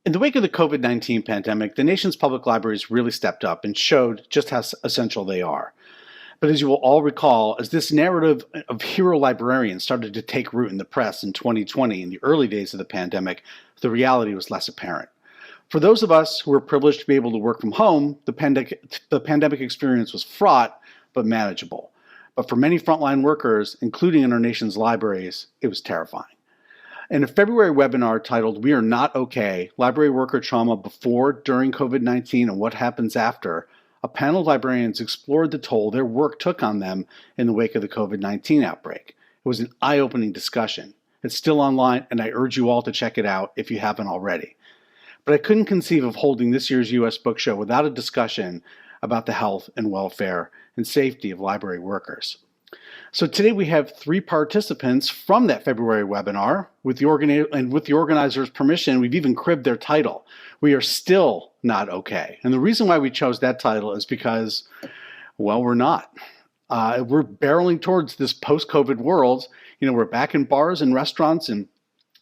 In the wake of the COVID-19 pandemic, the nation's public libraries really stepped up and showed just how essential they are. But as you will all recall, as this narrative of hero librarians started to take root in the press in 2020, in the early days of the pandemic, the reality was less apparent. For those of us who were privileged to be able to work from home, the pandemic experience was fraught but manageable. But for many frontline workers, including in our nation's libraries, it was terrifying. In a February webinar titled "We Are Not Okay, Library Worker Trauma Before, During COVID-19 and What Happens After," a panel of librarians explored the toll their work took on them in the wake of the COVID-19 outbreak. It was an eye-opening discussion. It's still online, and I urge you all to check it out if you haven't already. But I couldn't conceive of holding this year's U.S. Book Show without a discussion about the health and welfare and safety of library workers. So today we have 3 participants from that February webinar. With the organizers' permission, we've even cribbed their title. We are still not okay. And the reason why we chose that title is because, well, we're not. We're barreling towards this post-COVID world. We're back in bars and restaurants and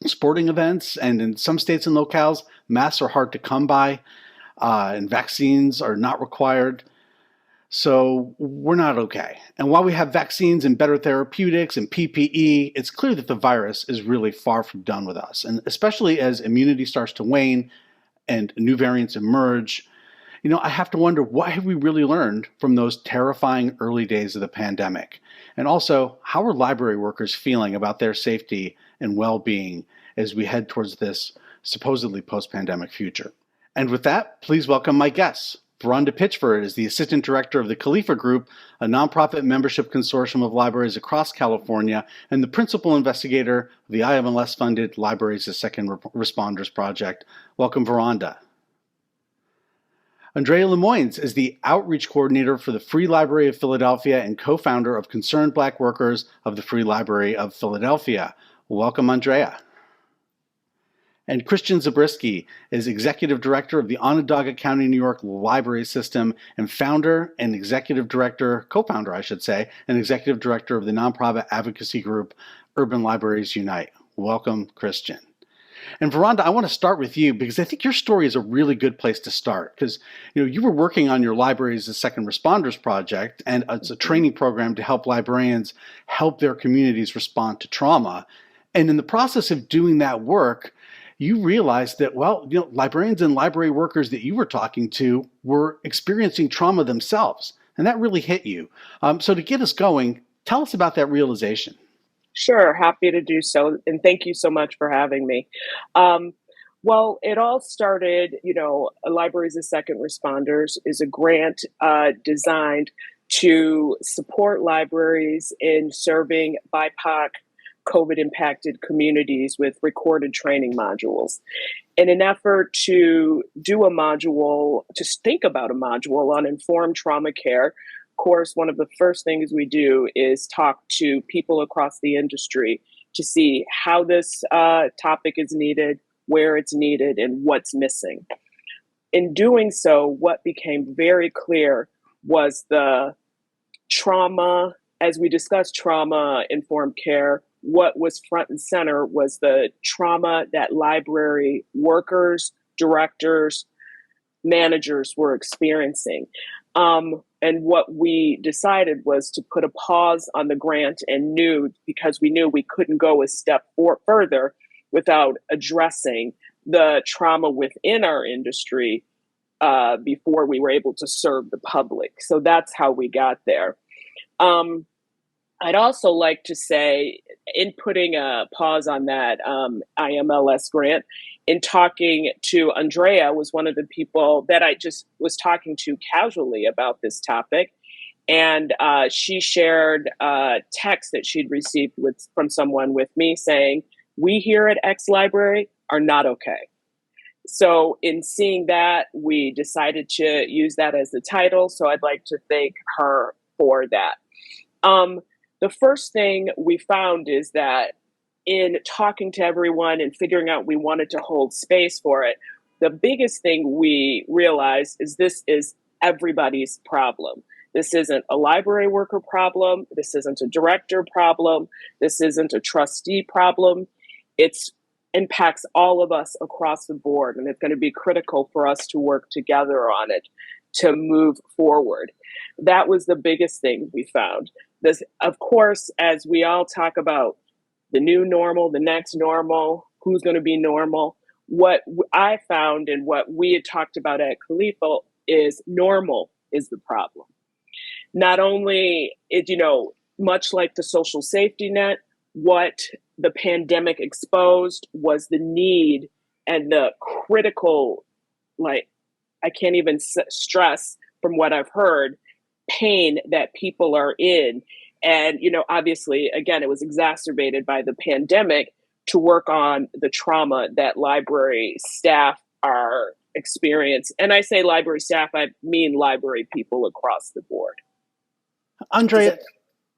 sporting events, and in some states and locales, masks are hard to come by, and vaccines are not required. So we're not okay. And while we have vaccines and better therapeutics and PPE, it's clear that the virus is really far from done with us. And especially as immunity starts to wane and new variants emerge, I have to wonder, what have we really learned from those terrifying early days of the pandemic? And also, how are library workers feeling about their safety and well-being as we head towards this supposedly post-pandemic future? And with that, please welcome my guests. Veranda Pitchford is the Assistant Director of the Khalifa Group, a nonprofit membership consortium of libraries across California, and the Principal Investigator of the IMLS-funded Libraries as Second Responders Project. Welcome, Veranda. Andrea Lemoynes is the Outreach Coordinator for the Free Library of Philadelphia and co-founder of Concerned Black Workers of the Free Library of Philadelphia. Welcome, Andrea. And Christian Zabriskie is Executive Director of the Onondaga County, New York Library System and founder and co-founder, and Executive Director of the nonprofit advocacy group Urban Libraries Unite. Welcome, Christian. And Veranda, I want to start with you because I think your story is a really good place to start, because you were working on your Libraries as Second Responders project, and it's a training program to help librarians help their communities respond to trauma. And in the process of doing that work, you realized that, librarians and library workers that you were talking to were experiencing trauma themselves, and that really hit you. So to get us going, tell us about that realization. Sure, happy to do so, and thank you so much for having me. Well, it all started, Libraries as Second Responders is a grant designed to support libraries in serving BIPOC COVID-impacted communities with recorded training modules. In an effort to do a module, to think about a module on informed trauma care, of course, one of the first things we do is talk to people across the industry to see how this topic is needed, where it's needed, and what's missing. In doing so, what became very clear was the trauma, as we discussed trauma-informed care, what was front and center was the trauma that library workers, directors, managers were experiencing. And what we decided was to put a pause on the grant, and because we knew we couldn't go a step further without addressing the trauma within our industry before we were able to serve the public. So that's how we got there. I'd also like to say, in putting a pause on that IMLS grant, in talking to Andrea, was one of the people that I just was talking to casually about this topic. And she shared a text that she'd received from someone with me saying, "We here at X Library are not okay." So in seeing that, we decided to use that as the title. So I'd like to thank her for that. The first thing we found is that in talking to everyone and figuring out we wanted to hold space for it, the biggest thing we realized is this is everybody's problem. This isn't a library worker problem. This isn't a director problem. This isn't a trustee problem. It's impacts all of us across the board, and it's going to be critical for us to work together on it to move forward. That was the biggest thing we found. This, of course, as we all talk about the new normal, the next normal, who's going to be normal, what I found and what we had talked about at Khalifa is normal is the problem. Not only it, much like the social safety net, what the pandemic exposed was the need and the critical, like, I can't even stress from what I've heard, pain that people are in. And, obviously, again, it was exacerbated by the pandemic to work on the trauma that library staff are experiencing. And I say library staff, I mean library people across the board. Andrea,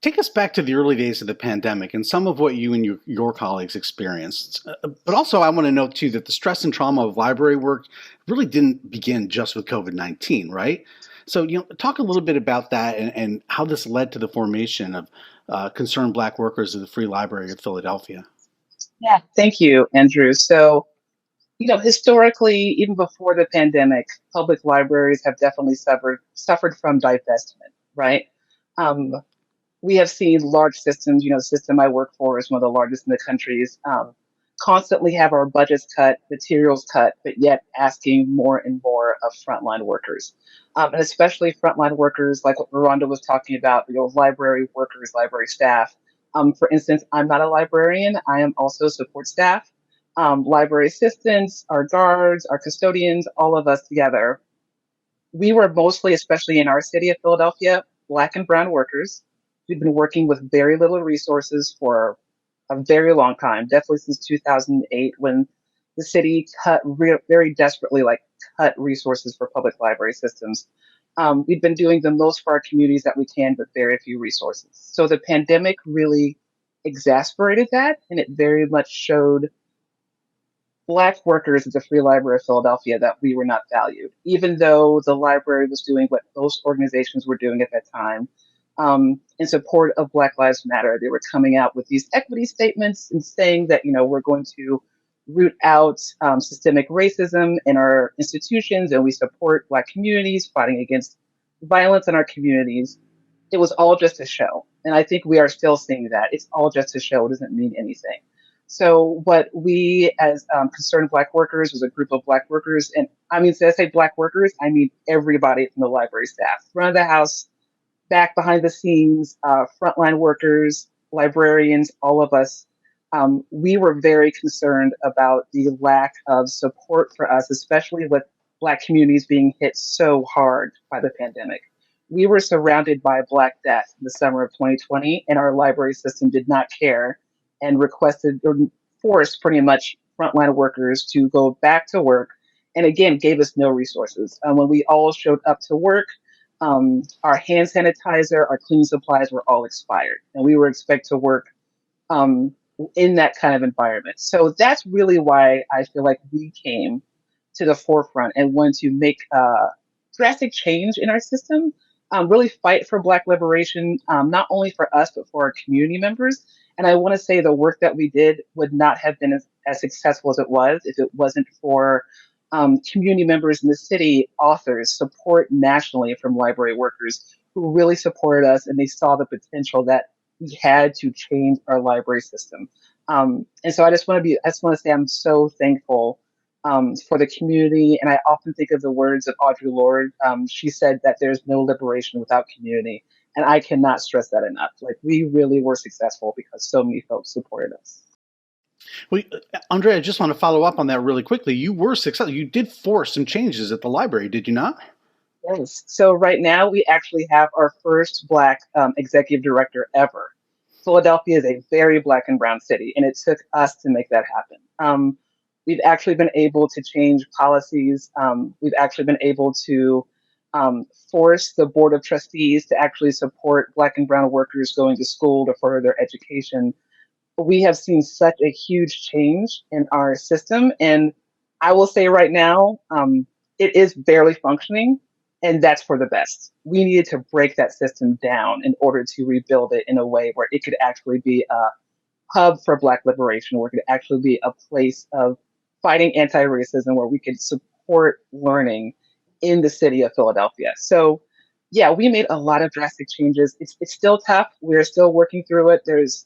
take us back to the early days of the pandemic and some of what you and your colleagues experienced. But also, I want to note, too, that the stress and trauma of library work really didn't begin just with COVID-19, right? So, talk a little bit about that and how this led to the formation of Concerned Black Workers of the Free Library of Philadelphia. Yeah, thank you, Andrew. So, historically, even before the pandemic, public libraries have definitely suffered from divestment, right? We have seen large systems, the system I work for is one of the largest in the countries, constantly have our budgets cut, materials cut, but yet asking more and more of frontline workers. And especially frontline workers, like what Rhonda was talking about, library workers, library staff. For instance, I'm not a librarian. I am also support staff, library assistants, our guards, our custodians, all of us together. We were mostly, especially in our city of Philadelphia, Black and brown workers. We've been working with very little resources for a very long time, definitely since 2008, when the city cut very desperately, cut resources for public library systems. We've been doing the most for our communities that we can, but very few resources. So the pandemic really exacerbated that, and it very much showed Black workers at the Free Library of Philadelphia that we were not valued, even though the library was doing what most organizations were doing at that time. In support of Black Lives Matter, they were coming out with these equity statements and saying that, we're going to root out systemic racism in our institutions, and we support Black communities fighting against violence in our communities. It was all just a show. And I think we are still seeing that. It's all just a show. It doesn't mean anything. So what we as Concerned Black Workers was a group of Black workers, and I mean, when I say Black workers, I mean everybody from the library staff, front of the house, back behind the scenes, frontline workers, librarians, all of us. We were very concerned about the lack of support for us, especially with Black communities being hit so hard by the pandemic. We were surrounded by Black death in the summer of 2020, and our library system did not care and requested or forced pretty much frontline workers to go back to work, and again, gave us no resources. When we all showed up to work, our hand sanitizer, our cleaning supplies were all expired, and we were expected to work in that kind of environment. So that's really why I feel like we came to the forefront and wanted to make drastic change in our system, really fight for Black liberation, not only for us, but for our community members. And I want to say the work that we did would not have been as successful as it was if it wasn't for community members in the city, authors, support nationally from library workers who really supported us, and they saw the potential that we had to change our library system. And so I just want to say I'm so thankful for the community. And I often think of the words of Audre Lorde. She said that there's no liberation without community. And I cannot stress that enough. We really were successful because so many folks supported us. Well, Andrea, I just want to follow up on that really quickly. You were successful. You did force some changes at the library, did you not? Yes. So right now we actually have our first Black executive director ever. Philadelphia is a very Black and brown city, and it took us to make that happen. We've actually been able to change policies. We've actually been able to force the Board of Trustees to actually support Black and brown workers going to school to further their education. We have seen such a huge change in our system. And I will say right now, it is barely functioning, and that's for the best. We needed to break that system down in order to rebuild it in a way where it could actually be hub for Black liberation, where it could actually be a place of fighting anti-racism, where we could support learning in the city of Philadelphia. So, yeah, we made a lot of drastic changes. It's still tough. We're still working through it. There's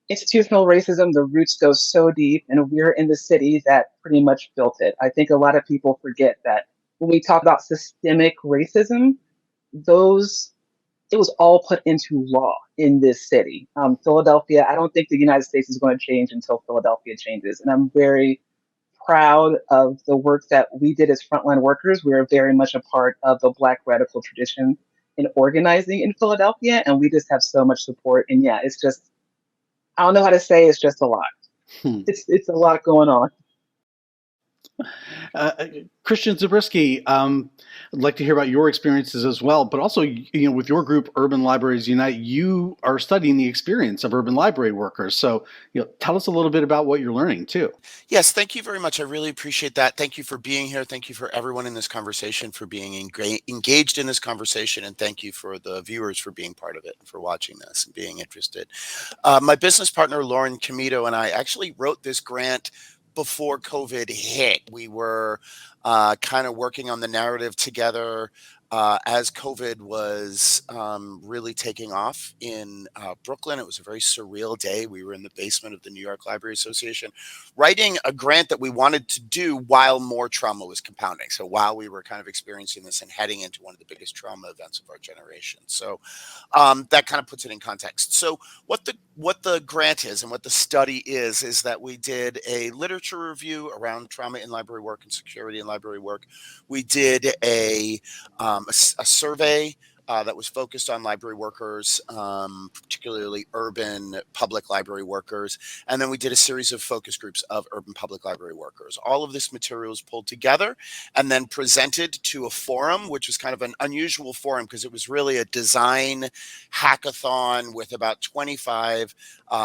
institutional racism. The roots go so deep, and we're in the city that pretty much built it. I think a lot of people forget that when we talk about systemic racism, those it was all put into law in this city. Philadelphia, I don't think the United States is going to change until Philadelphia changes. And I'm very proud of the work that we did as frontline workers. We are very much a part of the Black radical tradition in organizing in Philadelphia, and we just have so much support. And yeah, it's just, I don't know how to say, it's just a lot. Hmm. It's a lot going on. Uh, Christian Zabriskie, I'd like to hear about your experiences as well, but also, with your group, Urban Libraries Unite, you are studying the experience of urban library workers. So, tell us a little bit about what you're learning too. Yes, thank you very much. I really appreciate that. Thank you for being here. Thank you for everyone in this conversation for being engaged in this conversation, and thank you for the viewers for being part of it and for watching this and being interested. My business partner, Lauren Comito, and I actually wrote this grant before COVID hit. We were kind of working on the narrative together as COVID was really taking off in Brooklyn. It was a very surreal day. We were in the basement of the New York Library Association writing a grant that we wanted to do while more trauma was compounding. So while we were kind of experiencing this and heading into one of the biggest trauma events of our generation. So that kind of puts it in context. So what the grant is and what the study is that we did a literature review around trauma in library work and security in library work. We did a survey that was focused on library workers, particularly urban public library workers. And then we did a series of focus groups of urban public library workers. All of this material was pulled together and then presented to a forum, which was kind of an unusual forum because it was really a design hackathon with about 25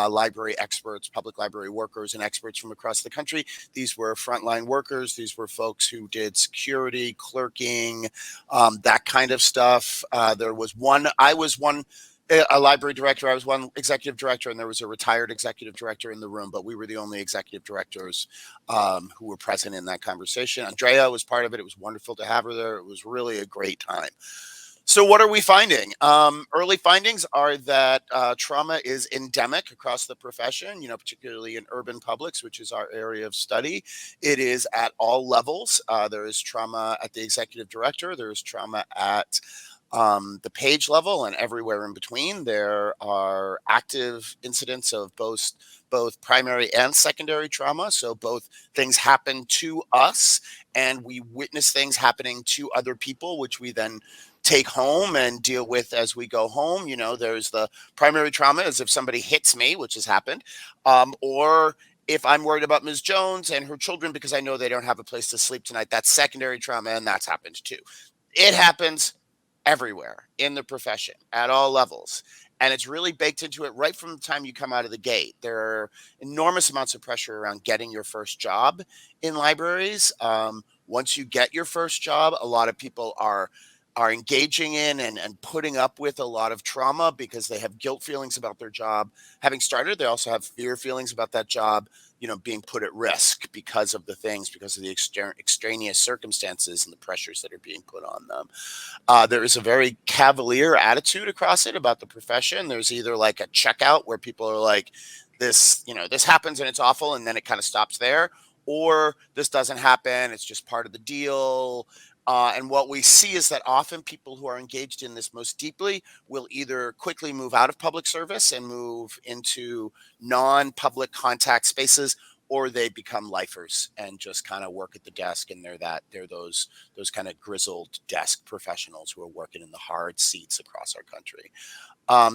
library experts, public library workers, and experts from across the country. These were frontline workers. These were folks who did security, clerking, that kind of stuff. There was I was one, a library director. I was one executive director, and there was a retired executive director in the room, but we were the only executive directors who were present in that conversation. Andrea was part of it. It was wonderful to have her there. It was really a great time. So what are we finding? Early findings are that trauma is endemic across the profession, particularly in urban publics, which is our area of study. It is at all levels. There is trauma at the executive director. There is trauma at the page level and everywhere in between. There are active incidents of both primary and secondary trauma. So both things happen to us and we witness things happening to other people, which we then take home and deal with as we go home. There's the primary trauma as if somebody hits me, which has happened, or if I'm worried about Ms. Jones and her children because I know they don't have a place to sleep tonight. That's secondary trauma, and that's happened too. It happens everywhere in the profession at all levels. And it's really baked into it right from the time you come out of the gate. There are enormous amounts of pressure around getting your first job in libraries. Once you get your first job, a lot of people are engaging in and putting up with a lot of trauma because they have guilt feelings about their job having started. They also have fear feelings about that job, being put at risk because of the extraneous circumstances and the pressures that are being put on them. There is a very cavalier attitude across it about the profession. There's either like a checkout where people are like, this happens and it's awful, and then it kind of stops there, or this doesn't happen, it's just part of the deal. And what we see is that often people who are engaged in this most deeply will either quickly move out of public service and move into non-public contact spaces, or they become lifers and just kind of work at the desk. And they're those kind of grizzled desk professionals who are working in the hard seats across our country.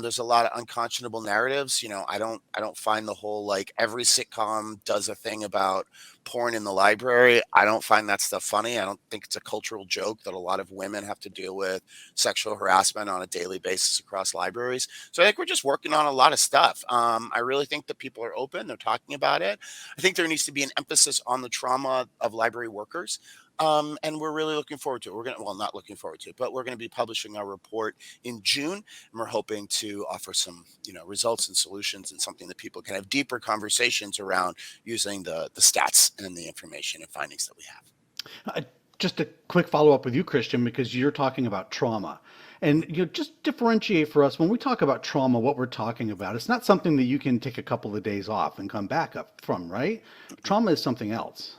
There's a lot of unconscionable narratives. I don't find the whole, like, every sitcom does a thing about porn in the library. I don't find that stuff funny. I don't think it's a cultural joke that a lot of women have to deal with sexual harassment on a daily basis across libraries. So I think we're just working on a lot of stuff. I really think that people are open. They're talking about it. I think there needs to be an emphasis on the trauma of library workers. And we're really looking forward to it. Well, not looking forward to it, but we're going to be publishing our report in June, and we're hoping to offer some, results and solutions and something that people can have deeper conversations around using the stats and the information and findings that we have. Just a quick follow-up with you, Christian, because you're talking about trauma. And just differentiate for us when we talk about trauma, what we're talking about. It's not something that you can take a couple of days off and come back up from, right? Trauma is something else.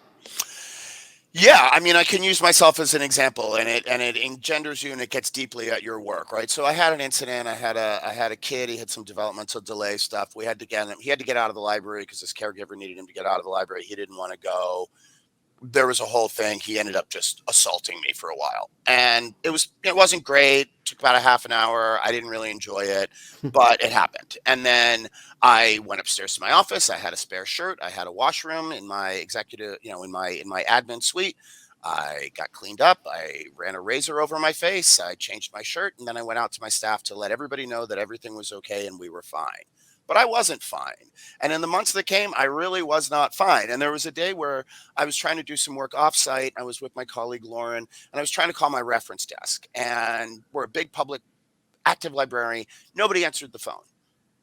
Yeah, I mean, I can use myself as an example, and it engenders you, and it gets deeply at your work, right? So I had an incident. I had a kid. He had some developmental delay stuff. He had to get out of the library because his caregiver needed him to get out of the library. He didn't want to go. There was a whole thing. He ended up just assaulting me for a while, and it wasn't great. It took about a half an hour. I didn't really enjoy it, but it happened. And then I went upstairs to my office. I had a spare shirt. I had a washroom in my executive, in my admin suite. I got cleaned up. I ran a razor over my face. I changed my shirt, and then I went out to my staff to let everybody know that everything was okay and we were fine. But I wasn't fine. And in the months that came, I really was not fine. And there was a day where I was trying to do some work offsite. I was with my colleague, Lauren, and I was trying to call my reference desk. And we're a big public active library. Nobody answered the phone.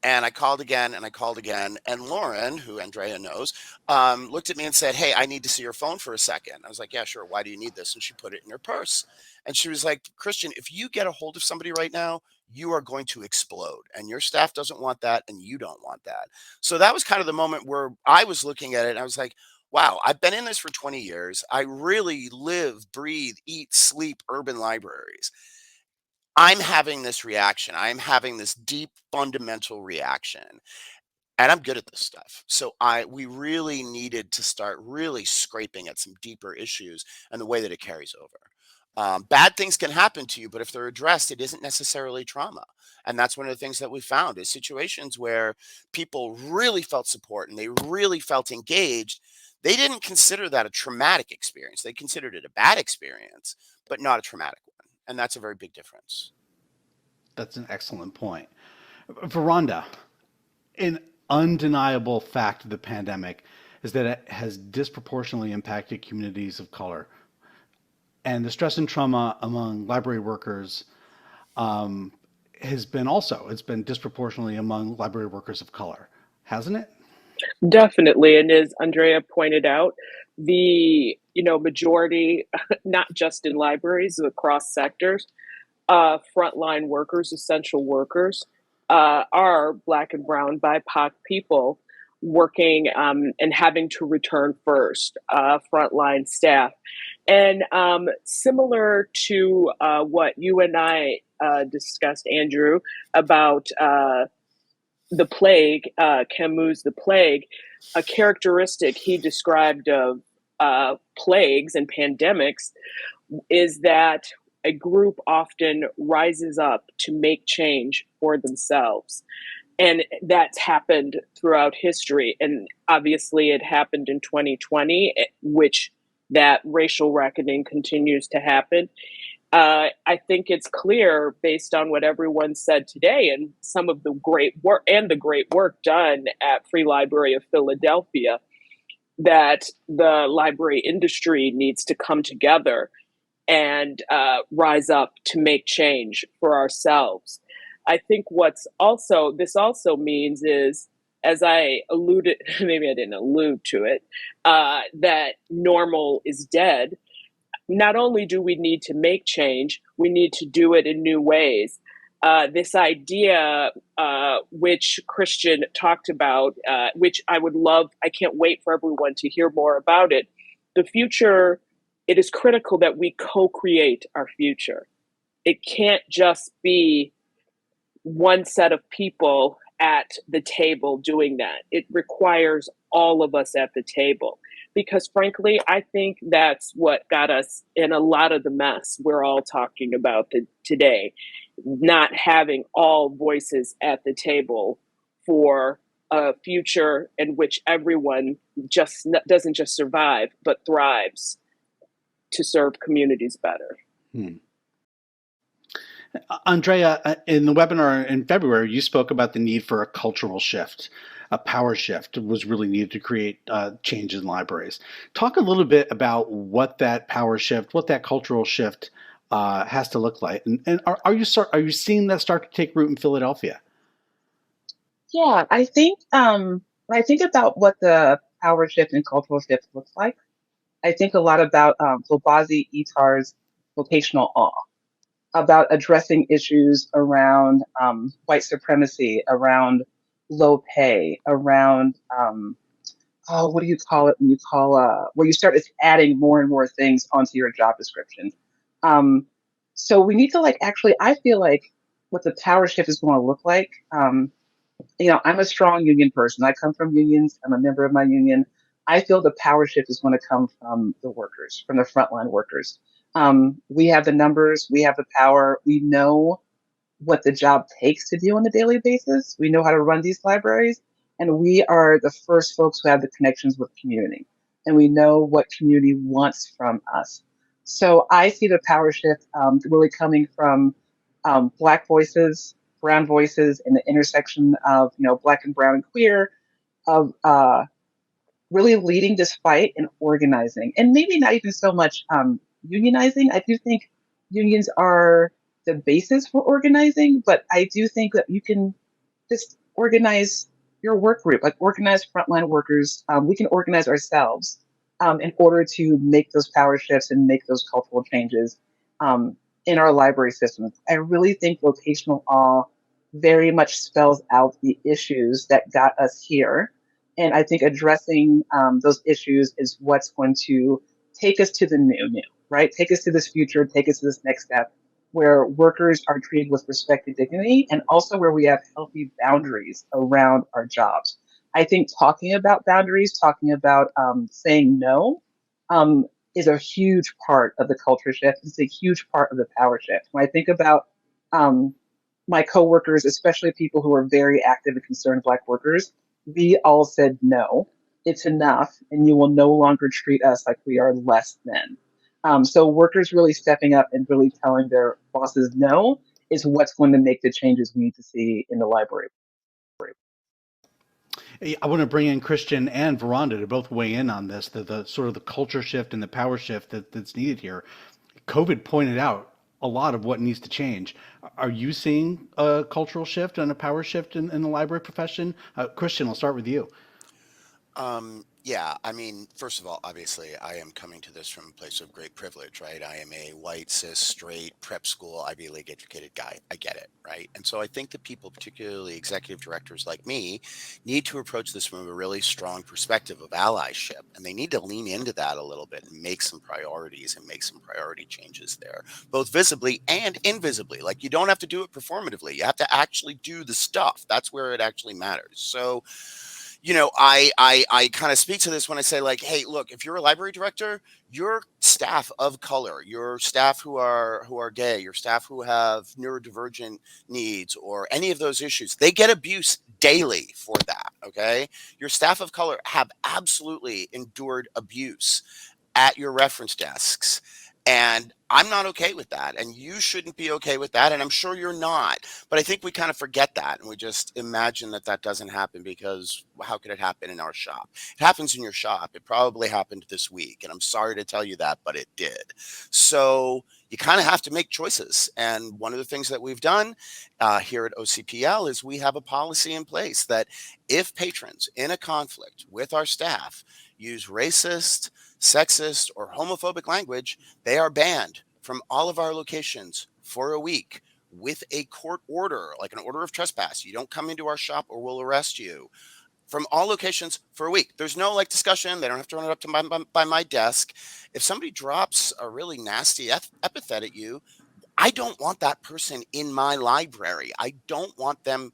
And I called again and I called again. And Lauren, who Andrea knows, looked at me and said, "Hey, I need to see your phone for a second." I was like, "Yeah, sure. Why do you need this?" And she put it in her purse. And she was like, "Christian, if you get a hold of somebody right now, you are going to explode. And your staff doesn't want that. And you don't want that." So that was kind of the moment where I was looking at it and I was like, wow, I've been in this for 20 years. I really live, breathe, eat, sleep urban libraries. I'm having this reaction. I'm having this deep fundamental reaction, and I'm good at this stuff. So we really needed to start really scraping at some deeper issues and the way that it carries over. Bad things can happen to you, but if they're addressed, it isn't necessarily trauma. And that's one of the things that we found is situations where people really felt support and they really felt engaged. They didn't consider that a traumatic experience. They considered it a bad experience, but not a traumatic one. And that's a very big difference. That's an excellent point. Veranda, an undeniable fact of the pandemic is that it has disproportionately impacted communities of color. And the stress and trauma among library workers it's been disproportionately among library workers of color, hasn't it? Definitely. And as Andrea pointed out, the majority, not just in libraries, across sectors, frontline workers, essential workers, are Black and Brown BIPOC people working and having to return first, frontline staff. And similar to what you and I discussed, Andrew, about the plague, Camus' The Plague, a characteristic he described of plagues and pandemics is that a group often rises up to make change for themselves. And that's happened throughout history. And obviously it happened in 2020, which that racial reckoning continues to happen. I think it's clear based on what everyone said today and some of the great work done at Free Library of Philadelphia, that the library industry needs to come together and rise up to make change for ourselves. I think this also means is, as I alluded, maybe I didn't allude to it, that normal is dead. Not only do we need to make change, we need to do it in new ways. This idea, which Christian talked about, which I can't wait for everyone to hear more about it. The future, it is critical that we co-create our future. It can't just be one set of people at the table doing that. It requires all of us at the table. Because frankly, I think that's what got us in a lot of the mess we're all talking about today. Not having all voices at the table for a future in which everyone doesn't just survive, but thrives to serve communities better. Andrea, in the webinar in February, you spoke about the need for a cultural shift. a power shift was really needed to create change in libraries. Talk a little bit about what that power shift, what that cultural shift has to look like, and are you seeing that start to take root in Philadelphia? Yeah, I think when I think about what the power shift and cultural shift looks like, I think a lot about Volbazi Itar's vocational awe, about addressing issues around white supremacy, around low pay, around oh, what do you call it when you call where you start adding more and more things onto your job description. Um, so we need to like actually, I feel like what the power shift is going to look like. I'm a strong union person. I come from unions. I'm a member of my union. I feel the power shift is going to come from the workers, from the frontline workers. We have the numbers, we have the power, we know what the job takes to do on a daily basis. We know how to run these libraries, and we are the first folks who have the connections with community, and we know what community wants from us. So I see the power shift really coming from Black voices, Brown voices, and the intersection of Black and Brown and queer, of really leading this fight and organizing, and maybe not even so much unionizing. I do think unions are the basis for organizing, but I do think that you can just organize your work group, like organize frontline workers. We can organize ourselves in order to make those power shifts and make those cultural changes in our library systems. I really think vocational awe very much spells out the issues that got us here. And I think addressing those issues is what's going to take us to the new, right? Take us to this future, take us to this next step where workers are treated with respect and dignity, and also where we have healthy boundaries around our jobs. I think talking about boundaries, talking about saying no, is a huge part of the culture shift. It's a huge part of the power shift. When I think about um, my coworkers, especially people who are very active and concerned Black workers, we all said no, it's enough, and you will no longer treat us like we are less than. So workers really stepping up and really telling their bosses no is what's going to make the changes we need to see in the library. Hey, I want to bring in Christian and Veranda to both weigh in on this, the sort of the culture shift and the power shift that's needed here. COVID pointed out a lot of what needs to change. Are you seeing a cultural shift and a power shift in the library profession? Christian, I'll start with you. Yeah, I mean, first of all, obviously, I am coming to this from a place of great privilege, right? I am a white, cis, straight, prep school, Ivy League educated guy. I get it, right? And so I think that people, particularly executive directors like me, need to approach this from a really strong perspective of allyship. And they need to lean into that a little bit and make some priorities and make some priority changes there, both visibly and invisibly. Like, you don't have to do it performatively. You have to actually do the stuff. That's where it actually matters. So, I kind of speak to this when I say, like, hey, look, if you're a library director, your staff of color, your staff who are gay, your staff who have neurodivergent needs or any of those issues, they get abuse daily for that. Okay. Your staff of color have absolutely endured abuse at your reference desks. And I'm not okay with that. And you shouldn't be okay with that. And I'm sure you're not. But I think we kind of forget that. And we just imagine that that doesn't happen because how could it happen in our shop? It happens in your shop. It probably happened this week. And I'm sorry to tell you that, but it did. So you kind of have to make choices. And one of the things that we've done here at OCPL is we have a policy in place that if patrons in a conflict with our staff use racist, sexist, or homophobic language, they are banned from all of our locations for a week with a court order, like an order of trespass. You don't come into our shop or we'll arrest you from all locations for a week. There's no like discussion. They don't have to run it up to by my desk. If somebody drops a really nasty epithet at you, I don't want that person in my library. I don't want them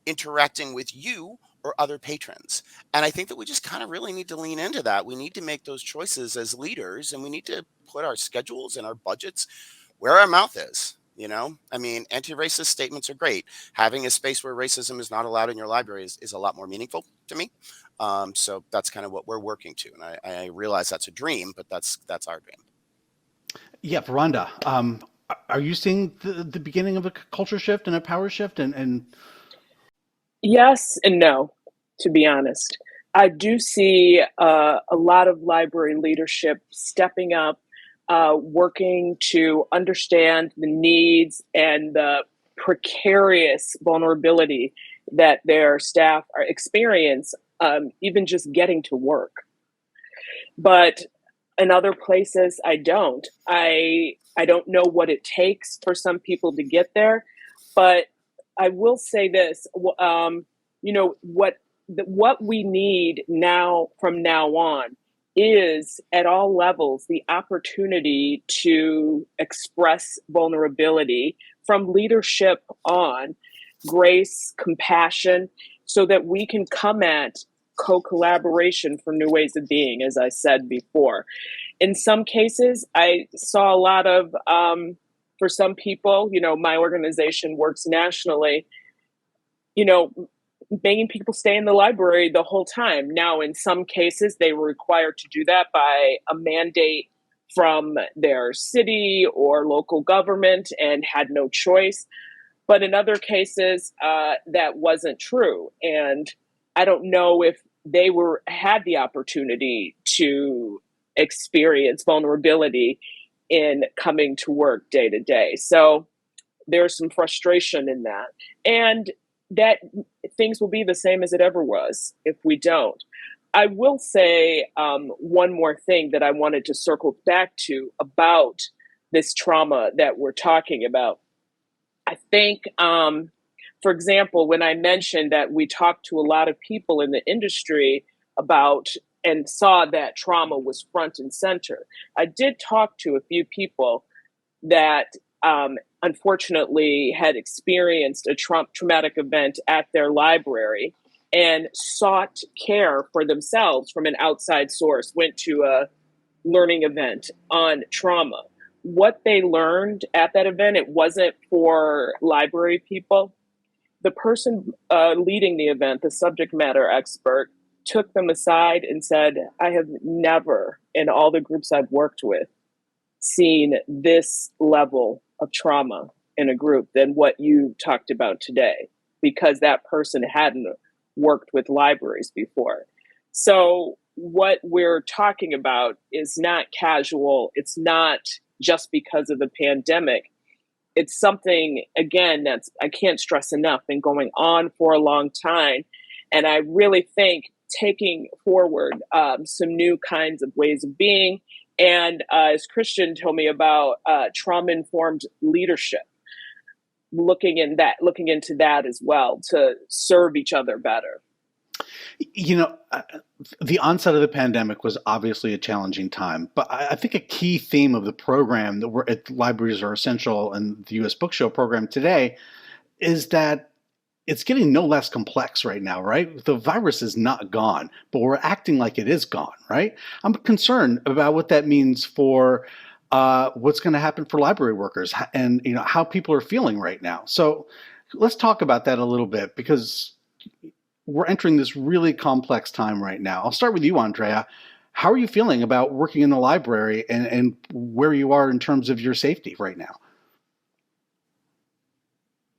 interacting with you or other patrons. And I think that we just kind of really need to lean into that. We need to make those choices as leaders, and we need to put our schedules and our budgets where our mouth is. I mean, anti-racist statements are great. Having a space where racism is not allowed in your library is a lot more meaningful to me. So that's kind of what we're working to. And I realize that's a dream, but that's our dream. Yeah, Veranda, are you seeing the beginning of a culture shift and a power shift? And Yes and no. to be honest. I do see a lot of library leadership stepping up, working to understand the needs and the precarious vulnerability that their staff are experience, even just getting to work. But in other places, I don't. I don't know what it takes for some people to get there, but I will say this: what we need now from now on is at all levels the opportunity to express vulnerability from leadership on, grace, compassion, so that we can come at co-collaboration for new ways of being, as I said before. In some cases, I saw a lot of, for some people, my organization works nationally, making people stay in the library the whole time. Now, in some cases, they were required to do that by a mandate from their city or local government and had no choice. But in other cases, that wasn't true. And I don't know if they had the opportunity to experience vulnerability in coming to work day to day. So there's some frustration in that. And that things will be the same as it ever was if we don't. I will say one more thing that I wanted to circle back to about this trauma that we're talking about. I think, for example, when I mentioned that we talked to a lot of people in the industry about and saw that trauma was front and center, I did talk to a few people that unfortunately had experienced a traumatic event at their library and sought care for themselves from an outside source, went to a learning event on trauma. What they learned at that event, it wasn't for library people. The person leading the event, the subject matter expert, took them aside and said, I have never, in all the groups I've worked with, seen this level of trauma in a group than what you talked about today, because that person hadn't worked with libraries before. So what we're talking about is not casual. It's not just because of the pandemic. It's something, again, I can't stress enough, been going on for a long time. And I really think taking forward some new kinds of ways of being, and as Christian told me about trauma-informed leadership, looking into that as well to serve each other better. The onset of the pandemic was obviously a challenging time, but I think a key theme of the program that we're at Libraries Are Essential and the U.S. Book Show program today is that it's getting no less complex right now, right? The virus is not gone, but we're acting like it is gone, right? I'm concerned about what that means for what's going to happen for library workers and how people are feeling right now. So let's talk about that a little bit, because we're entering this really complex time right now. I'll start with you, Andrea. How are you feeling about working in the library and where you are in terms of your safety right now?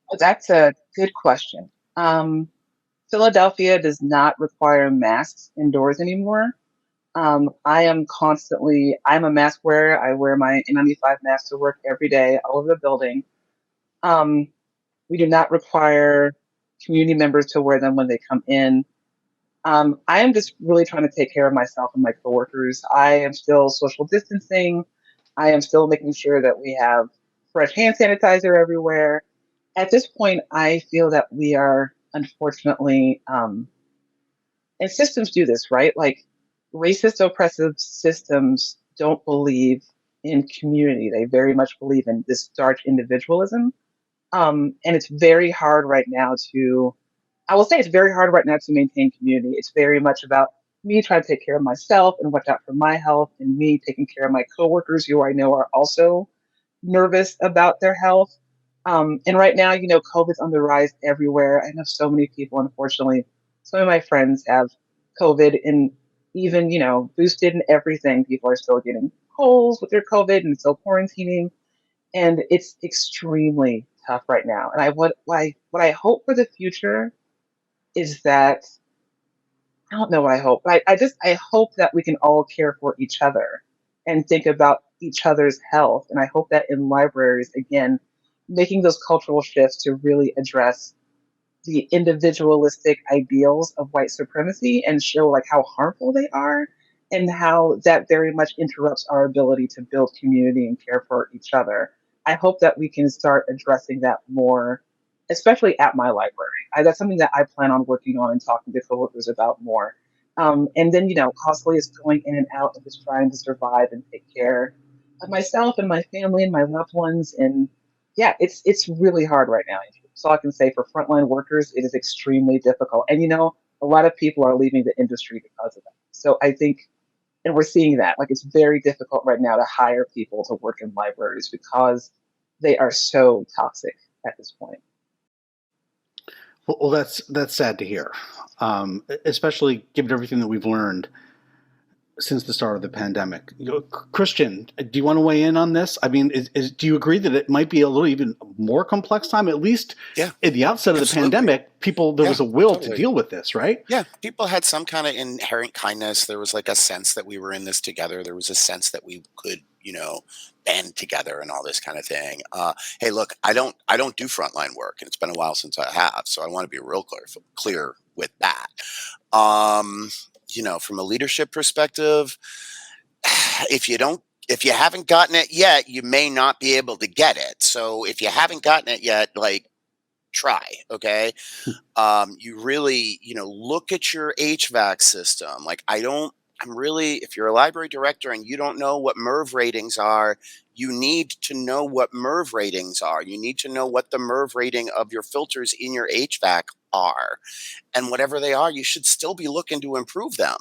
Well, that's a good question. Philadelphia does not require masks indoors anymore. I'm a mask wearer. I wear my N95 mask to work every day, all over the building. We do not require community members to wear them when they come in. I am just really trying to take care of myself and my coworkers. I am still social distancing. I am still making sure that we have fresh hand sanitizer everywhere. At this point, I feel that we are unfortunately, and systems do this, right? Like racist, oppressive systems don't believe in community. They very much believe in this stark individualism. And it's very hard right now I will say it's very hard right now to maintain community. It's very much about me trying to take care of myself and watch out for my health, and me taking care of my coworkers who I know are also nervous about their health. And right now, COVID's on the rise everywhere. I know so many people, unfortunately, some of my friends have COVID, and even, boosted and everything, people are still getting colds with their COVID and still quarantining. And it's extremely tough right now. And what I hope for the future is that I don't know what I hope. I hope that we can all care for each other and think about each other's health. And I hope that in libraries, again, making those cultural shifts to really address the individualistic ideals of white supremacy and show like how harmful they are and how that very much interrupts our ability to build community and care for each other. I hope that we can start addressing that more, especially at my library. That's something that I plan on working on and talking to coworkers about more. And then, constantly is going in and out and just trying to survive and take care of myself and my family and my loved ones. And yeah, it's really hard right now. That's all I can say. For frontline workers, it is extremely difficult. And a lot of people are leaving the industry because of that. So I think, and we're seeing that, like it's very difficult right now to hire people to work in libraries because they are so toxic at this point. Well, that's sad to hear, especially given everything that we've learned since the start of the pandemic. Christian, do you want to weigh in on this? I mean, do you agree that it might be a little even more complex time? At least at the outset of the pandemic, there was a will to deal with this, right? Yeah, people had some kind of inherent kindness. There was like a sense that we were in this together. There was a sense that we could, band together and all this kind of thing. Hey, look, I don't do frontline work, and it's been a while since I have, so I want to be real clear with that. From a leadership perspective, if you haven't gotten it yet, you may not be able to get it. So if you haven't gotten it yet, try, okay? You really, look at your HVAC system. If you're a library director and you don't know what MERV ratings are, you need to know what MERV ratings are. You need to know what the MERV rating of your filters in your HVAC are. And whatever they are, you should still be looking to improve them.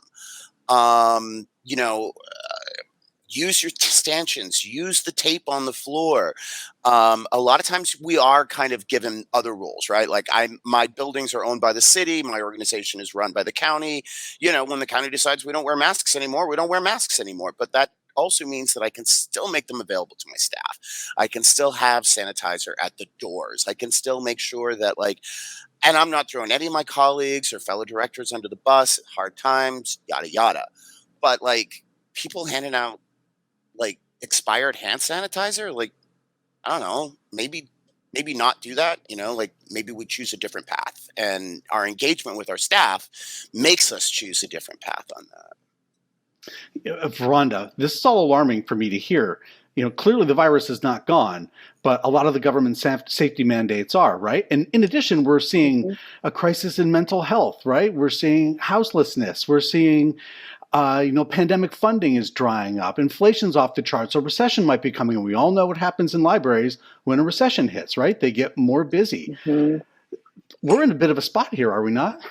Use your stanchions, use the tape on the floor. A lot of times we are kind of given other rules, right? My buildings are owned by the city. My organization is run by the county. When the county decides we don't wear masks anymore, we don't wear masks anymore. But that also means that I can still make them available to my staff. I can still have sanitizer at the doors. I can still make sure that and I'm not throwing any of my colleagues or fellow directors under the bus, hard times, yada, yada. But people handing out expired hand sanitizer, I don't know, maybe not do that, maybe we choose a different path, and our engagement with our staff makes us choose a different path on that. Veranda, this is all alarming for me to hear. Clearly the virus is not gone, but a lot of the government safety mandates are, right? And in addition, we're seeing a crisis in mental health, right? We're seeing houselessness. We're seeing pandemic funding is drying up. Inflation's off the charts. A recession might be coming. And we all know what happens in libraries when a recession hits, right? They get more busy. Mm-hmm. We're in a bit of a spot here, are we not?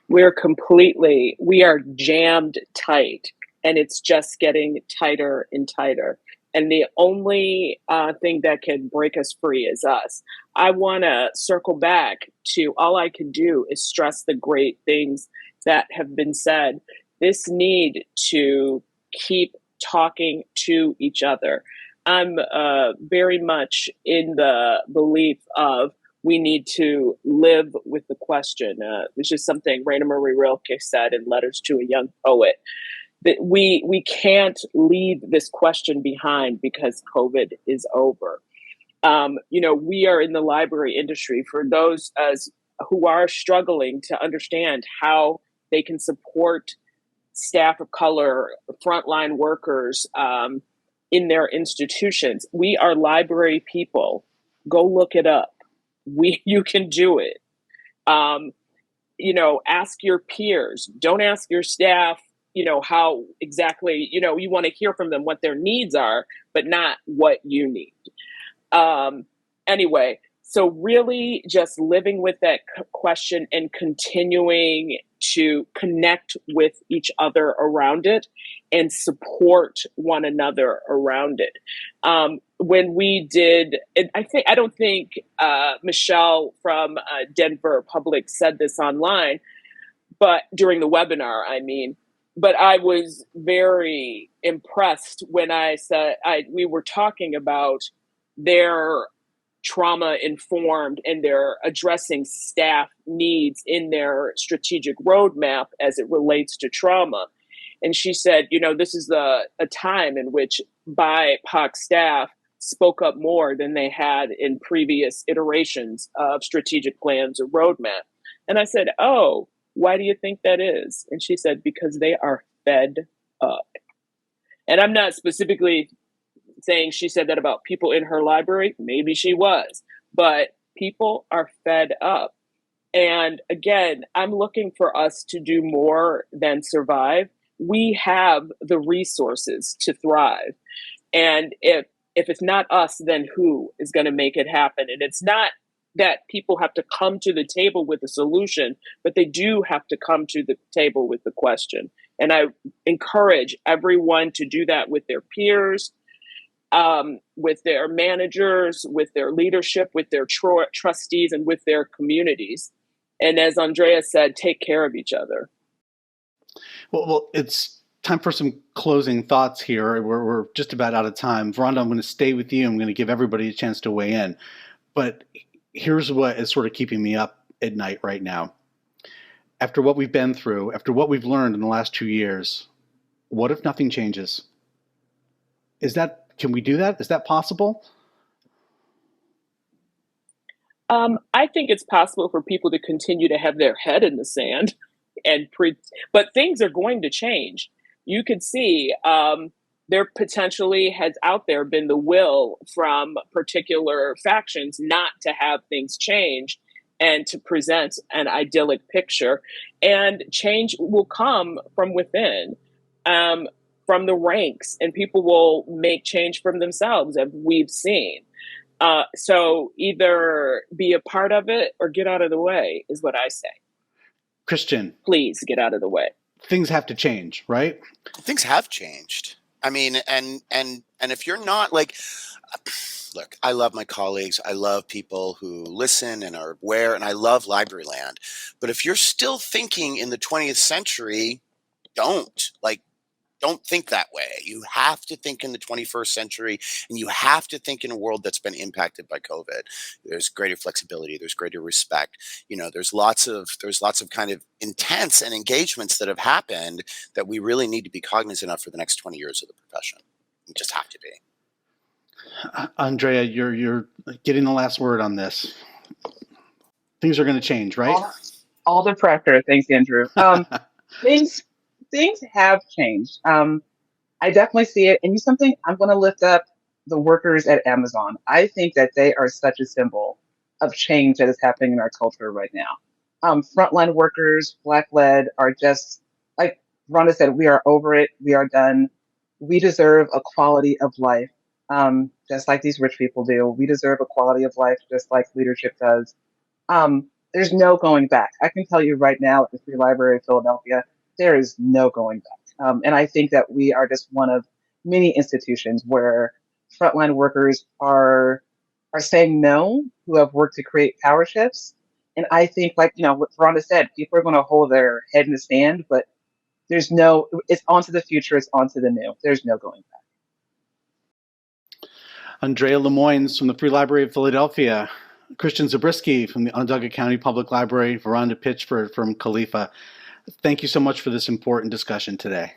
We are jammed tight, and it's just getting tighter and tighter. And the only thing that can break us free is us. I want to circle back to all I can do is stress the great things that have been said. This need to keep talking to each other. I'm very much in the belief of we need to live with the question, which is something Raina Marie Rilke said in Letters to a Young Poet, that we can't leave this question behind because COVID is over. We are in the library industry. For those who are struggling to understand how they can support staff of color, frontline workers in their institutions. We are library people. Go look it up. You can do it. Ask your peers. Don't ask your staff, how exactly, you want to hear from them what their needs are, but not what you need. Anyway, so really just living with that question and continuing to connect with each other around it and support one another around it. When we did, I don't think Michelle from Denver Public said this online, but during the webinar, but I was very impressed when we were talking about their trauma informed and they're addressing staff needs in their strategic roadmap as it relates to trauma. And she said, this is a time in which BIPOC staff spoke up more than they had in previous iterations of strategic plans or roadmap. And I said, oh, why do you think that is? And she said, because they are fed up. And I'm not specifically saying she said that about people in her library. Maybe she was, but people are fed up. And again, I'm looking for us to do more than survive. We have the resources to thrive. And if it's not us, then who is going to make it happen? And it's not that people have to come to the table with a solution, but they do have to come to the table with the question. And I encourage everyone to do that with their peers, with their managers, with their leadership, with their trustees, and with their communities. And as Andrea said, take care of each other. Well, it's time for some closing thoughts here. We're just about out of time. Veranda, I'm going to stay with you. I'm going to give everybody a chance to weigh in. But here's what is sort of keeping me up at night right now. After what we've been through, after what we've learned in the last 2 years, what if nothing changes? Can we do that? Is that possible? I think it's possible for people to continue to have their head in the sand but things are going to change. You could see there potentially has out there been the will from particular factions not to have things change and to present an idyllic picture. And change will come from within, from the ranks, and people will make change from themselves, as we've seen. So either be a part of it or get out of the way, is what I say. Christian, please get out of the way. Things have to change, right? Things have changed. I mean, and if you're not like, look, I love my colleagues. I love people who listen and are aware, and I love Library Land. But if you're still thinking in the 20th century, don't think that way. You have to think in the 21st century, and you have to think in a world that's been impacted by COVID. There's greater flexibility. There's greater respect. There's lots of kind of intents and engagements that have happened that we really need to be cognizant of for the next 20 years of the profession. We just have to be. Andrea, you're getting the last word on this. Things are going to change, right? All the pressure. Thanks, Andrew. Things have changed. I definitely see it. And something I'm going to lift up the workers at Amazon. I think that they are such a symbol of change that is happening in our culture right now. Frontline workers, Black-led, are just, like Rhonda said, we are over it. We are done. We deserve a quality of life, just like these rich people do. We deserve a quality of life just like leadership does. There's no going back. I can tell you right now at the Free Library of Philadelphia, there is no going back. And I think that we are just one of many institutions where frontline workers are saying no, who have worked to create power shifts. And I think, like, what Rhonda said, people are going to hold their head in the sand, but it's on to the future, it's on to the new. There's no going back. Andrea Lemoynes from the Free Library of Philadelphia, Christian Zabriskie from the Onondaga County Public Library, Veranda Pitchford from Khalifa. Thank you so much for this important discussion today.